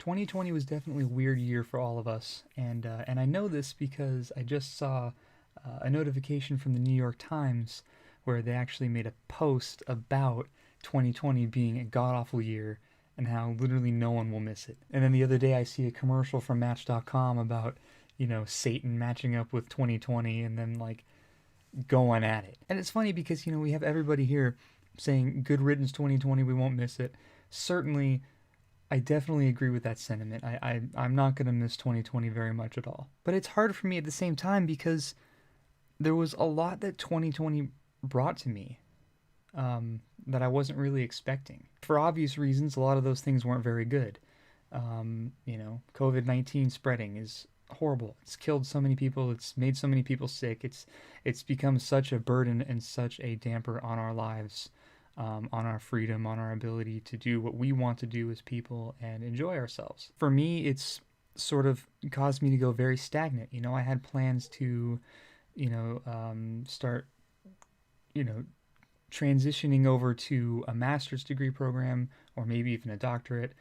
2020 was definitely a weird year for all of us, and I know this because I just saw a notification from the New York Times where they actually made a post about 2020 being a god awful year and how literally no one will miss it. And then the other day I see a commercial from Match.com about Satan matching up with 2020 and then like going at it. And it's funny because we have everybody here saying good riddance 2020, we won't miss it. Certainly I definitely agree with that sentiment. I'm not going to miss 2020 very much at all. But it's hard for me at the same time because there was a lot that 2020 brought to me that I wasn't really expecting. For obvious reasons, a lot of those things weren't very good. COVID-19 spreading is horrible. It's killed so many people. It's made so many people sick. It's become such a burden and such a damper on our lives, on our freedom, on our ability to do what we want to do as people and enjoy ourselves. For me, it's sort of caused me to go very stagnant. I had plans to, start, you know, transitioning over to a master's degree program or maybe even a doctorate,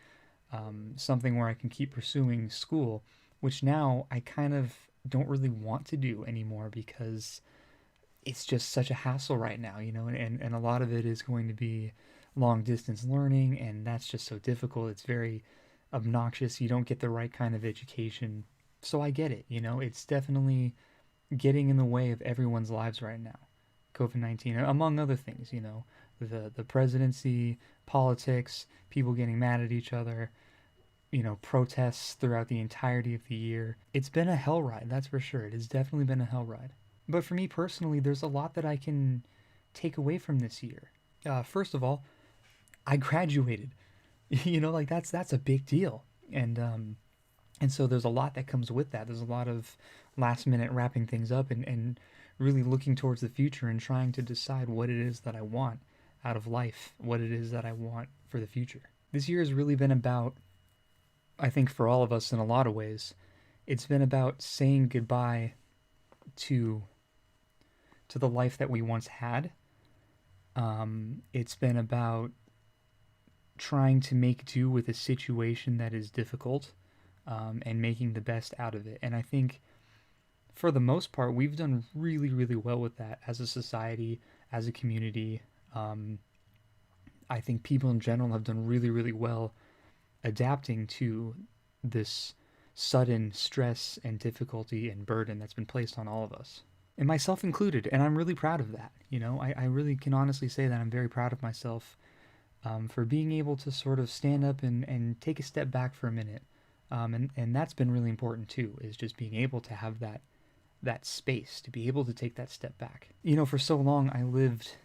something where I can keep pursuing school, which now I kind of don't really want to do anymore because it's just such a hassle right now, and a lot of it is going to be long distance learning, and that's just so difficult. It's very obnoxious. You don't get the right kind of education. So I get it, it's definitely getting in the way of everyone's lives right now. COVID-19, among other things, the presidency, politics, people getting mad at each other, protests throughout the entirety of the year. It's been a hell ride, that's for sure. It has definitely been a hell ride. But for me personally, there's a lot that I can take away from this year. First of all, I graduated. Like that's a big deal, and so there's a lot that comes with that. There's a lot of last minute wrapping things up and really looking towards the future and trying to decide what it is that I want out of life, what it is that I want for the future. This year has really been about, I think for all of us in a lot of ways, it's been about saying goodbye to the life that we once had. It's been about trying to make do with a situation that is difficult, and making the best out of it. And I think for the most part, we've done really, really well with that as a society, as a community. I think people in general have done really, really well adapting to this sudden stress and difficulty and burden that's been placed on all of us, and myself included. And I'm really proud of that. I really can honestly say that I'm very proud of myself, for being able to sort of stand up and take a step back for a minute. And that's been really important too, is just being able to have that space to be able to take that step back. For so long I lived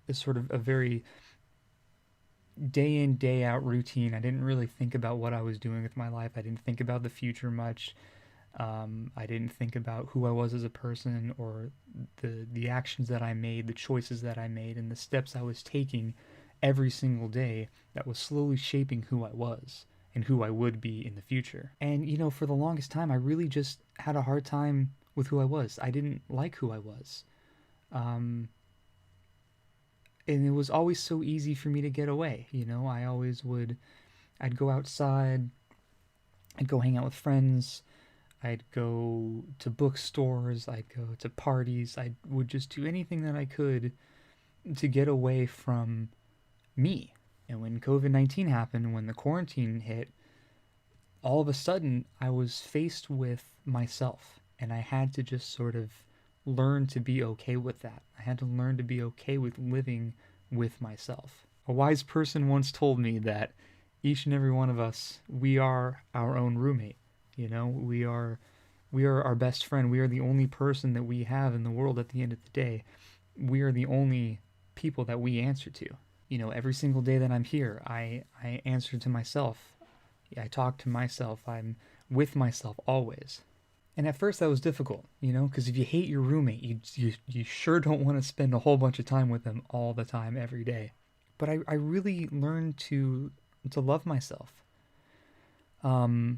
a sort of a very day in, day out routine. I didn't really think about what I was doing with my life. I didn't think about the future much. I didn't think about who I was as a person or the actions that I made, the choices that I made, and the steps I was taking every single day that was slowly shaping who I was and who I would be in the future. And, for the longest time, I really just had a hard time with who I was. I didn't like who I was. And it was always so easy for me to get away. I'd go outside, I'd go hang out with friends, I'd go to bookstores, I'd go to parties, I would just do anything that I could to get away from me. And when COVID-19 happened, when the quarantine hit, all of a sudden I was faced with myself, and I had to just sort of learn to be okay with that. I had to learn to be okay with living with myself. A wise person once told me that each and every one of us, we are our own roommate. We are our best friend. We are the only person that we have in the world at the end of the day. We are the only people that we answer to. Every single day that I'm here, I answer to myself. I talk to myself. I'm with myself always. And at first that was difficult, because if you hate your roommate, you sure don't want to spend a whole bunch of time with them all the time, every day. But I really learned to love myself. I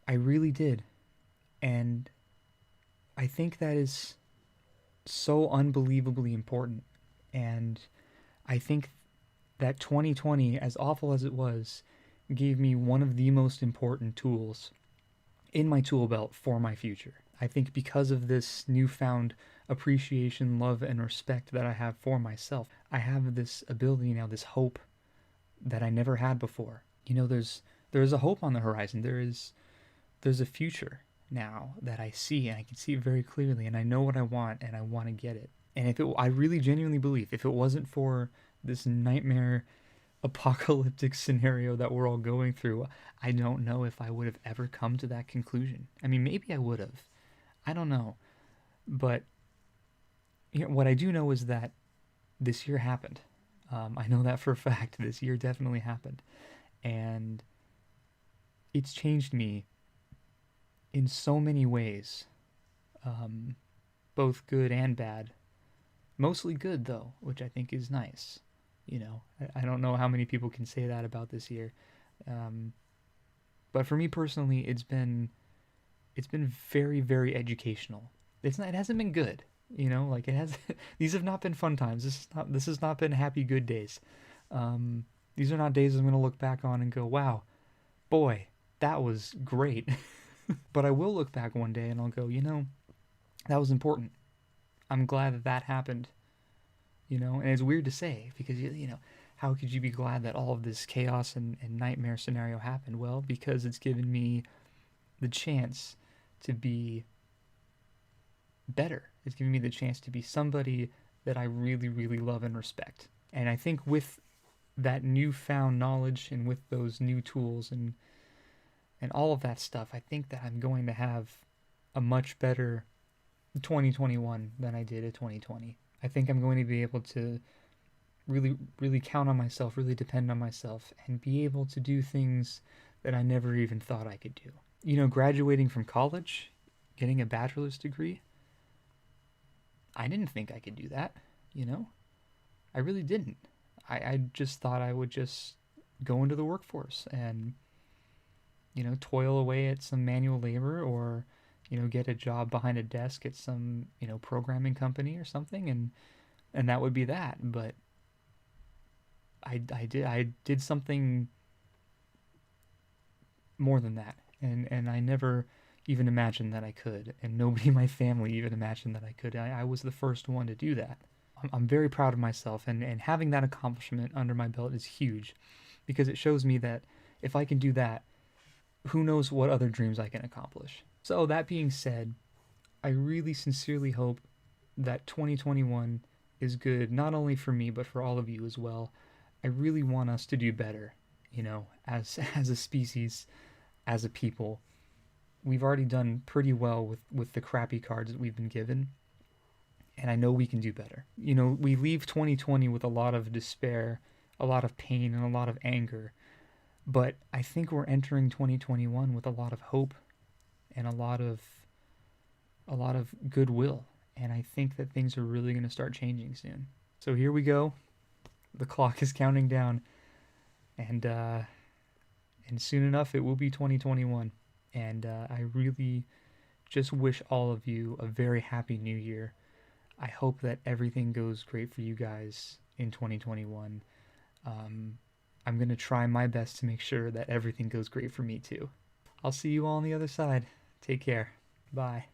really did. And I think that is so unbelievably important. And I think that 2020, as awful as it was, gave me one of the most important tools in my tool belt for my future. I think because of this newfound appreciation, love, and respect that I have for myself, I have this ability now, this hope that I never had before. You know, there's a hope on the horizon. There's a future now that I see, and I can see it very clearly, and I know what I want, and I want to get it. And I really genuinely believe, if it wasn't for this nightmare apocalyptic scenario that we're all going through, I don't know if I would have ever come to that conclusion. I mean, maybe I would have. I don't know. But you know, what I do know is that this year happened. I know that for a fact. This year definitely happened. And it's changed me in so many ways, um, both good and bad. Mostly good, though, which I think is nice. You know, I don't know how many people can say that about this year. Um, but for me personally, it's been very, very educational. It hasn't been good, you know, like it has. These have not been fun times. This has not been happy good days. Um, these are not days I'm gonna look back on and go, wow, boy, that was great. But I will look back one day and I'll go, you know, that was important. I'm glad that that happened. You know, and it's weird to say because you know, how could you be glad that all of this chaos and nightmare scenario happened? Well, because it's given me the chance to be better. It's giving me the chance to be somebody that I really, really love and respect. And I think with that newfound knowledge and with those new tools and all of that stuff, I think that I'm going to have a much better 2021 than I did at 2020. I think I'm going to be able to really, really count on myself, really depend on myself, and be able to do things that I never even thought I could do. You know, graduating from college, getting a bachelor's degree, I didn't think I could do that, you know? I really didn't. I just thought I would just go into the workforce and, you know, toil away at some manual labor or, you know, get a job behind a desk at some, you know, programming company or something and that would be that. But I did something more than that. And I never even imagined that I could. And nobody in my family even imagined that I could. I was the first one to do that. I'm very proud of myself, and having that accomplishment under my belt is huge because it shows me that if I can do that, who knows what other dreams I can accomplish. So, that being said, I really sincerely hope that 2021 is good, not only for me, but for all of you as well. I really want us to do better, you know, as, as a species, as a people. We've already done pretty well with the crappy cards that we've been given, and I know we can do better. You know, we leave 2020 with a lot of despair, a lot of pain, and a lot of anger, but I think we're entering 2021 with a lot of hope and a lot of goodwill, and I think that things are really going to start changing soon. So here we go. The clock is counting down, and soon enough it will be 2021. And I really just wish all of you a very happy new year. I hope that everything goes great for you guys in 2021. Um, I'm going to try my best to make sure that everything goes great for me too. I'll see you all on the other side. Take care. Bye.